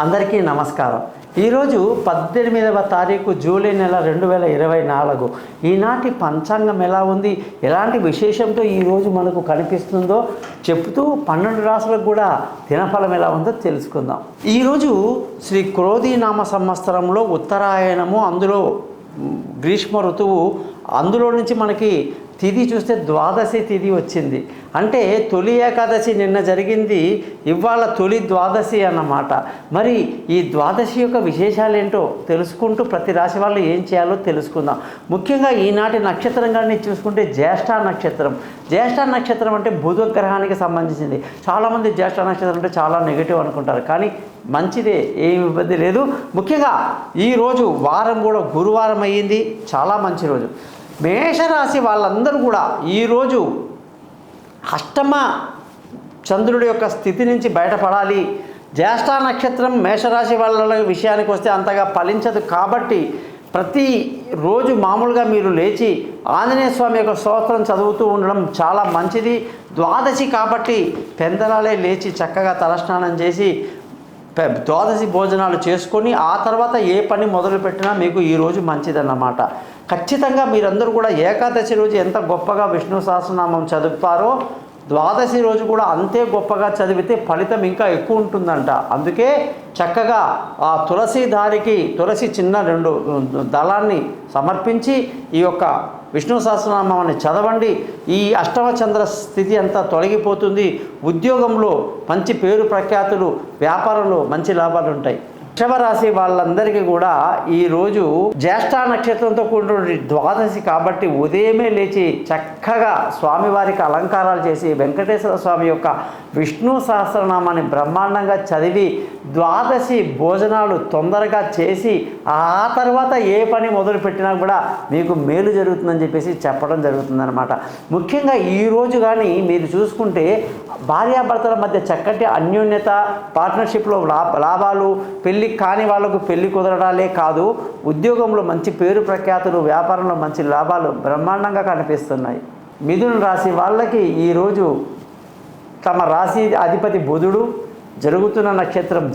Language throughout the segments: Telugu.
అందరికీ నమస్కారం. ఈరోజు 18వ తారీఖు జూలై నెల 2024. ఈనాటి పంచాంగం ఎలా ఉంది, ఎలాంటి విశేషంతో ఈరోజు మనకు కనిపిస్తుందో చెప్తూ 12 రాశులకు కూడా దినఫలం ఎలా ఉందో తెలుసుకుందాం. ఈరోజు శ్రీ క్రోధీనామ సంవత్సరంలో ఉత్తరాయణము, అందులో గ్రీష్మ ఋతువు, అందులో నుంచి మనకి తిథి చూస్తే ద్వాదశి తిథి వచ్చింది. అంటే తొలి ఏకాదశి నిన్న జరిగింది, ఇవాళ తొలి ద్వాదశి అన్నమాట. మరి ఈ ద్వాదశి యొక్క విశేషాలు ఏంటో తెలుసుకుంటూ ప్రతి రాశి వాళ్ళు ఏం చేయాలో తెలుసుకుందాం. ముఖ్యంగా ఈనాటి నక్షత్రం కానీ చూసుకుంటే జ్యేష్ఠ నక్షత్రం. జ్యేష్ఠ నక్షత్రం అంటే బుధ గ్రహానికి సంబంధించింది. చాలామంది జ్యేష్ఠ నక్షత్రం అంటే చాలా నెగిటివ్ అనుకుంటారు, కానీ మంచిదే, ఏమి ఇబ్బంది లేదు. ముఖ్యంగా ఈరోజు వారం కూడా గురువారం అయ్యింది, చాలా మంచి రోజు. మేషరాశి వాళ్ళందరూ కూడా ఈరోజు అష్టమ చంద్రుడి యొక్క స్థితి నుంచి బయటపడాలి. జ్యేష్ఠ నక్షత్రం మేషరాశి వాళ్ళ విషయానికి వస్తే అంతగా ఫలించదు, కాబట్టి ప్రతిరోజు మామూలుగా మీరు లేచి ఆంజనేయ స్వామి యొక్క స్తోత్రం చదువుతూ ఉండడం చాలా మంచిది. ద్వాదశి కాబట్టి పెందలాలే లేచి చక్కగా తలస్నానం చేసి ద్వాదశి భోజనాలు చేసుకొని ఆ తర్వాత ఏ పని మొదలుపెట్టినా మీకు ఈరోజు మంచిదన్నమాట. ఖచ్చితంగా మీరందరూ కూడా ఏకాదశి రోజు ఎంత గొప్పగా విష్ణు సహస్రనామం చదువుతారో ద్వాదశి రోజు కూడా అంతే గొప్పగా చదివితే ఫలితం ఇంకా ఎక్కువ ఉంటుందంట. అందుకే చక్కగా ఆ తులసి చిన్న 2 దళాన్ని సమర్పించి ఈ యొక్క విష్ణు సహస్రనామాన్ని చదవండి. ఈ అష్టమ చంద్ర స్థితి అంతా తొలగిపోతుంది. ఉద్యోగంలో మంచి పేరు ప్రఖ్యాతులు, వ్యాపారంలో మంచి లాభాలు ఉంటాయి. వృషభ రాశి వాళ్ళందరికీ కూడా ఈరోజు జ్యేష్ఠ నక్షత్రంతో కూడిన ద్వాదశి కాబట్టి ఉదయమే లేచి చక్కగా స్వామివారికి అలంకారాలు చేసి వెంకటేశ్వర స్వామి యొక్క విష్ణు సహస్రనామాన్ని బ్రహ్మాండంగా చదివి ద్వాదశి భోజనాలు తొందరగా చేసి ఆ తర్వాత ఏ పని మొదలు పెట్టినా కూడా మీకు మేలు జరుగుతుందని చెప్పేసి చెప్పడం జరుగుతుందన్నమాట. ముఖ్యంగా ఈరోజు కానీ మీరు చూసుకుంటే భార్యాభర్తల మధ్య చక్కటి అన్యోన్యత, పార్ట్నర్షిప్లో లాభాలు, పెళ్ళి కాని వాళ్ళకు పెళ్లి కుదరడాలే కాదు, ఉద్యోగంలో మంచి పేరు ప్రఖ్యాతులు, వ్యాపారంలో మంచి లాభాలు బ్రహ్మాండంగా కనిపిస్తున్నాయి. మిథున రాశి వాళ్ళకి ఈరోజు తమ రాశి అధిపతి బుధుడు, జరుగుతున్న నక్షత్రం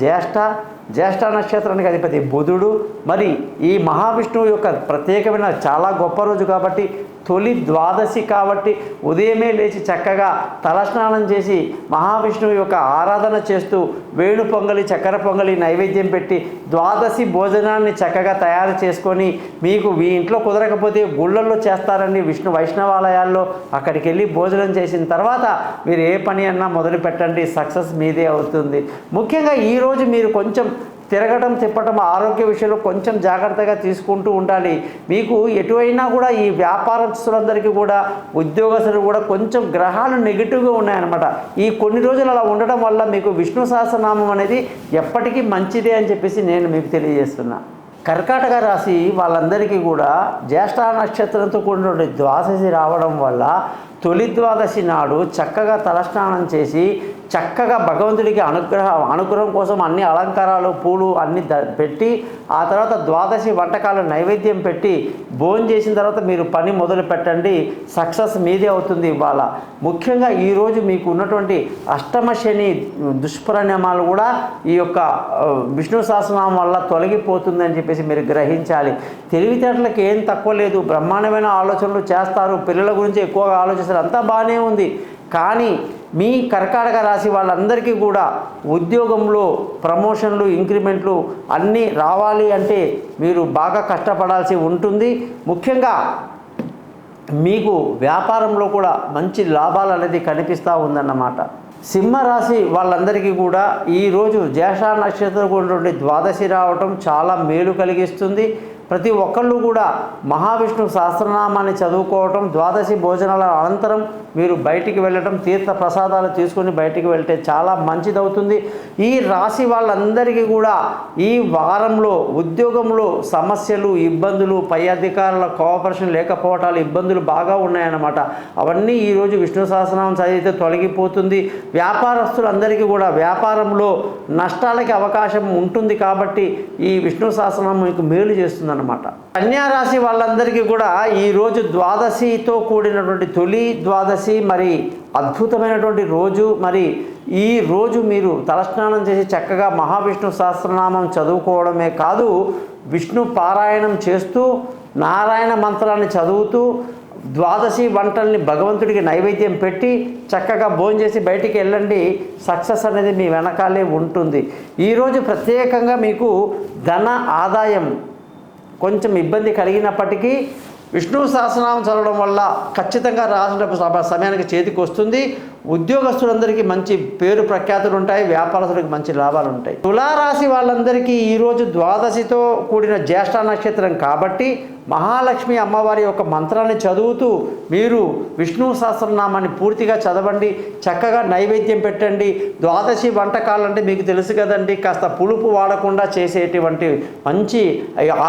జ్యేష్ఠ నక్షత్రానికి అధిపతి బుధుడు. మరి ఈ మహావిష్ణువు యొక్క ప్రత్యేకమైన చాలా గొప్ప రోజు కాబట్టి, తొలి ద్వాదశి కాబట్టి ఉదయమే లేచి చక్కగా తలస్నానం చేసి మహావిష్ణువు యొక్క ఆరాధన చేస్తూ వేణు పొంగలి, చక్కెర పొంగలి నైవేద్యం పెట్టి ద్వాదశి భోజనాన్ని చక్కగా తయారు చేసుకొని, మీకు మీ ఇంట్లో కుదరకపోతే గుళ్ళల్లో చేస్తారండి, వైష్ణవాలయాల్లో అక్కడికి వెళ్ళి భోజనం చేసిన తర్వాత మీరు ఏ పని అన్నా మొదలు పెట్టండి, సక్సెస్ మీదే అవుతుంది. ముఖ్యంగా ఈరోజు మీరు కొంచెం తిరగటం తిప్పటం ఆరోగ్య విషయంలో కొంచెం జాగ్రత్తగా తీసుకుంటూ ఉండాలి. మీకు ఎటువైనా కూడా ఈ వ్యాపారస్తులందరికీ కూడా, ఉద్యోగస్తులు కూడా కొంచెం గ్రహాలు నెగిటివ్గా ఉన్నాయన్నమాట. ఈ కొన్ని రోజులు అలా ఉండడం వల్ల మీకు విష్ణు సహస్రనామం అనేది ఎప్పటికీ మంచిదే అని చెప్పేసి నేను మీకు తెలియజేస్తున్నా. కర్కాటక రాశి వాళ్ళందరికీ కూడా జ్యేష్ఠ నక్షత్రంతో కూడిన ద్వాదశి రావడం వల్ల తొలి ద్వాదశి నాడు చక్కగా తలస్నానం చేసి చక్కగా భగవంతుడికి అనుగ్రహం కోసం అన్ని అలంకారాలు, పూలు అన్నీ పెట్టి ఆ తర్వాత ద్వాదశి వంటకాలు నైవేద్యం పెట్టి భోజనం చేసిన తర్వాత మీరు పని మొదలు పెట్టండి, సక్సెస్ మీదే అవుతుంది. ఇవాళ ముఖ్యంగా ఈరోజు మీకు ఉన్నటువంటి అష్టమ శని దుష్పరిణామాలు కూడా ఈ యొక్క విష్ణు సహస్రనామం వల్ల తొలగిపోతుందని చెప్పేసి మీరు గ్రహించాలి. తెలివితేటలకు ఏం తక్కువ లేదు, బ్రహ్మాండమైన ఆలోచనలు చేస్తారు, పిల్లల గురించి ఎక్కువగా ఆలోచిస్తారు, అంతా బాగానే ఉంది. కానీ మీ కర్కాటక రాశి వాళ్ళందరికీ కూడా ఉద్యోగంలో ప్రమోషన్లు, ఇంక్రిమెంట్లు అన్నీ రావాలి అంటే మీరు బాగా కష్టపడాల్సి ఉంటుంది. ముఖ్యంగా మీకు వ్యాపారంలో కూడా మంచి లాభాలు అనేది కనిపిస్తూ ఉందన్నమాట. సింహరాశి వాళ్ళందరికీ కూడా ఈరోజు జ్యేష్ఠ నక్షత్రం ఉన్నటువంటి ద్వాదశి రావటం చాలా మేలు కలిగిస్తుంది. ప్రతి ఒక్కళ్ళు కూడా మహావిష్ణు సహస్రనామాన్ని చదువుకోవటం, ద్వాదశి భోజనాల అనంతరం మీరు బయటికి వెళ్ళటం, తీర్థ ప్రసాదాలు తీసుకొని బయటికి వెళ్తే చాలా మంచిదవుతుంది. ఈ రాశి వాళ్ళందరికీ కూడా ఈ వారంలో ఉద్యోగంలో సమస్యలు, ఇబ్బందులు, పై అధికారుల కోఆపరేషన్ లేకపోవటాలు, ఇబ్బందులు బాగా ఉన్నాయన్నమాట. అవన్నీ ఈరోజు విష్ణు సహస్రనామం చదివితే తొలగిపోతుంది. వ్యాపారస్తులందరికీ కూడా వ్యాపారంలో నష్టాలకి అవకాశం ఉంటుంది కాబట్టి ఈ విష్ణు సహస్రనామం మీకు మేలు చేస్తుందన్నమాట. కన్యారాశి వాళ్ళందరికీ కూడా ఈరోజు ద్వాదశితో కూడినటువంటి తొలి ద్వాదశి, మరి అద్భుతమైనటువంటి రోజు. మరి ఈ రోజు మీరు తలస్నానం చేసి చక్కగా మహావిష్ణు సహస్రనామం చదువుకోవడమే కాదు, విష్ణు పారాయణం చేస్తూ నారాయణ మంత్రాన్ని చదువుతూ ద్వాదశి వంటల్ని భగవంతుడికి నైవేద్యం పెట్టి చక్కగా భోజనం చేసి బయటికి వెళ్ళండి. సక్సెస్ అనేది మీ వెనకాలే ఉంటుంది. ఈరోజు ప్రత్యేకంగా మీకు ధన ఆదాయం కొంచెం ఇబ్బంది కలిగినప్పటికీ విష్ణు సహస్రనామం చదవడం వల్ల ఖచ్చితంగా రాసిన సమయానికి చేతికి వస్తుంది. ఉద్యోగస్తులందరికీ మంచి పేరు ప్రఖ్యాతులు ఉంటాయి, వ్యాపారస్తులకు మంచి లాభాలు ఉంటాయి. తులారాశి వాళ్ళందరికీ ఈరోజు ద్వాదశితో కూడిన జ్యేష్ఠ నక్షత్రం కాబట్టి మహాలక్ష్మి అమ్మవారి యొక్క మంత్రాన్ని చదువుతూ మీరు విష్ణు సహస్రనామాన్ని పూర్తిగా చదవండి. చక్కగా నైవేద్యం పెట్టండి. ద్వాదశి వంటకాలంటే మీకు తెలుసు కదండి, కాస్త పులుపు వాడకుండా చేసేటువంటి మంచి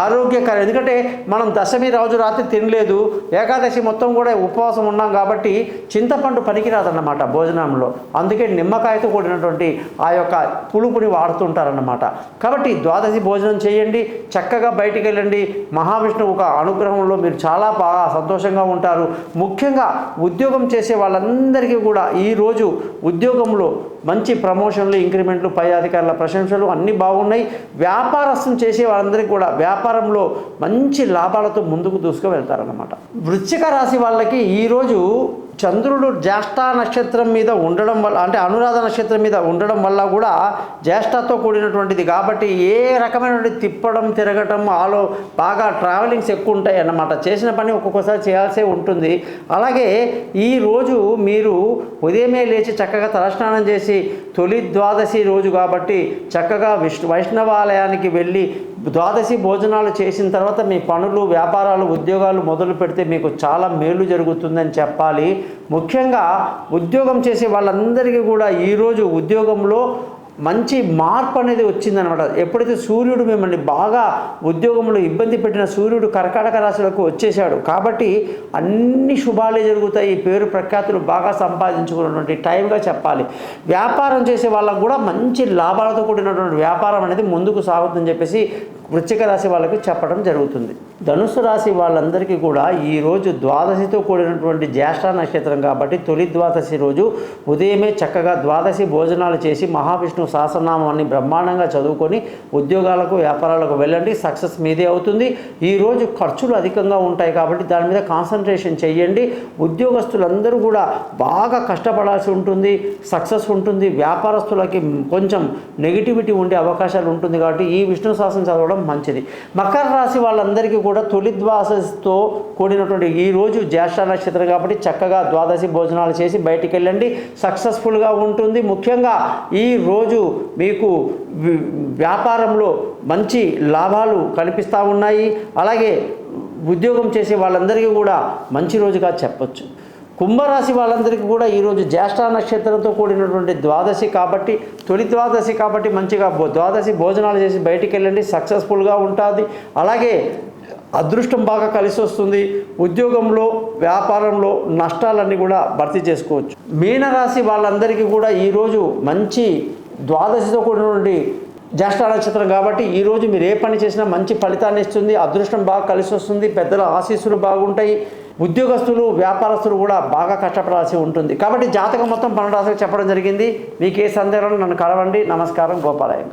ఆరోగ్యకరం. ఎందుకంటే మనం దశమి రోజు రాత్రి తినలేదు, ఏకాదశి మొత్తం కూడా ఉపవాసం ఉన్నాం కాబట్టి చింతపండు పనికిరాదన్నమాట భోజనంలో. అందుకే నిమ్మకాయతో కూడినటువంటి ఆ యొక్క పులుపుని వాడుతుంటారన్నమాట. కాబట్టి ద్వాదశి భోజనం చేయండి, చక్కగా బయటికి వెళ్ళండి. మహావిష్ణువు ఒక అనుగ్రహంలో మీరు చాలా బాగా సంతోషంగా ఉంటారు. ముఖ్యంగా ఉద్యోగం చేసే వాళ్ళందరికీ కూడా ఈరోజు ఉద్యోగంలో మంచి ప్రమోషన్లు, ఇంక్రిమెంట్లు, పై అధికారుల ప్రశంసలు అన్నీ బాగున్నాయి. వ్యాపారస్తులు చేసే వాళ్ళందరికీ కూడా వ్యాపారంలో మంచి లాభాలతో ముందుకు దూసుకు వెళ్తారన్నమాట. వృశ్చిక రాశి వాళ్ళకి ఈరోజు చంద్రుడు జ్యేష్ఠ నక్షత్రం మీద ఉండడం వల్ల, అంటే అనురాధ నక్షత్రం మీద ఉండడం వల్ల కూడా జ్యేష్ఠతో కూడినటువంటిది కాబట్టి ఏ రకమైనటువంటి తిప్పడం, తిరగటం, బాగా ట్రావెలింగ్స్ ఎక్కువ ఉంటాయి అన్నమాట. చేసిన పని ఒక్కొక్కసారి చేయాల్సే ఉంటుంది. అలాగే ఈరోజు మీరు ఉదయమే లేచి చక్కగా తలస్నానం చేసి తొలి ద్వాదశి రోజు కాబట్టి చక్కగా వైష్ణవాలయానికి వెళ్ళి ద్వాదశి భోజనాలు చేసిన తర్వాత మీ పనులు, వ్యాపారాలు, ఉద్యోగాలు మొదలు పెడితే మీకు చాలా మేలు జరుగుతుందని చెప్పాలి. ముఖ్యంగా ఉద్యోగం చేసే వాళ్ళందరికీ కూడా ఈరోజు ఉద్యోగంలో మంచి మార్పు అనేది వచ్చిందనమాట. ఎప్పుడైతే సూర్యుడు మిమ్మల్ని బాగా ఉద్యోగంలో ఇబ్బంది పెట్టిన సూర్యుడు కర్కాటక రాశిలోకి వచ్చేసాడు కాబట్టి అన్ని శుభాలే జరుగుతాయి. పేరు ప్రఖ్యాతులు బాగా సంపాదించుకున్నటువంటి టైంగా చెప్పాలి. వ్యాపారం చేసే వాళ్ళకు కూడా మంచి లాభాలతో కూడినటువంటి వ్యాపారం అనేది ముందుకు సాగుతుందని చెప్పేసి వృశ్చిక రాశి వాళ్ళకి చెప్పడం జరుగుతుంది. ధనుసు రాశి వాళ్ళందరికీ కూడా ఈరోజు ద్వాదశితో కూడినటువంటి జ్యేష్ఠ నక్షత్రం కాబట్టి తొలి ద్వాదశి రోజు ఉదయమే చక్కగా ద్వాదశి భోజనాలు చేసి మహావిష్ణు సహస్రనామాన్ని బ్రహ్మాండంగా చదువుకొని ఉద్యోగాలకు, వ్యాపారాలకు వెళ్ళండి. సక్సెస్ మీదే అవుతుంది. ఈరోజు ఖర్చులు అధికంగా ఉంటాయి కాబట్టి దాని మీద కాన్సన్ట్రేషన్ చేయండి. ఉద్యోగస్తులందరూ కూడా బాగా కష్టపడాల్సి ఉంటుంది, సక్సెస్ ఉంటుంది. వ్యాపారస్తులకి కొంచెం నెగిటివిటీ ఉండే అవకాశాలు ఉంటుంది కాబట్టి ఈ విష్ణు సహస్రం చదవడం మంచిది. మకర రాశి వాళ్ళందరికీ కూడా తొలి ద్వాదశితో కూడినటువంటి ఈరోజు జ్యేష్ఠ నక్షత్రం కాబట్టి చక్కగా ద్వాదశి భోజనాలు చేసి బయటికి వెళ్ళండి. సక్సెస్ఫుల్గా ఉంటుంది. ముఖ్యంగా ఈ రోజు మీకు వ్యాపారంలో మంచి లాభాలు కనిపిస్తూ ఉన్నాయి. అలాగే ఉద్యోగం చేసే వాళ్ళందరికీ కూడా మంచి రోజుగా చెప్పొచ్చు. కుంభరాశి వాళ్ళందరికీ కూడా ఈరోజు జ్యేష్ఠ నక్షత్రంతో కూడినటువంటి ద్వాదశి కాబట్టి తొలి ద్వాదశి కాబట్టి మంచిగా ద్వాదశి భోజనాలు చేసి బయటికి వెళ్ళండి. సక్సెస్ఫుల్గా ఉంటుంది. అలాగే అదృష్టం బాగా కలిసి వస్తుంది. ఉద్యోగంలో, వ్యాపారంలో నష్టాలన్నీ కూడా భర్తీ చేసుకోవచ్చు. మీనరాశి వాళ్ళందరికీ కూడా ఈరోజు మంచి ద్వాదశితో కూడినటువంటి జ్యేష్ఠ నక్షత్రం కాబట్టి ఈరోజు మీరు ఏ పని చేసినా మంచి ఫలితాన్ని ఇస్తుంది. అదృష్టం బాగా కలిసి వస్తుంది. పెద్దల ఆశీస్సులు బాగుంటాయి. ఉద్యోగస్తులు, వ్యాపారస్తులు కూడా బాగా కష్టపడాల్సి ఉంటుంది. కాబట్టి జాతకం మొత్తం 12 రాశులకు చెప్పడం జరిగింది. మీకు ఏ సందేహాలు నన్ను కలవండి. నమస్కారం. గోపాలయ్య.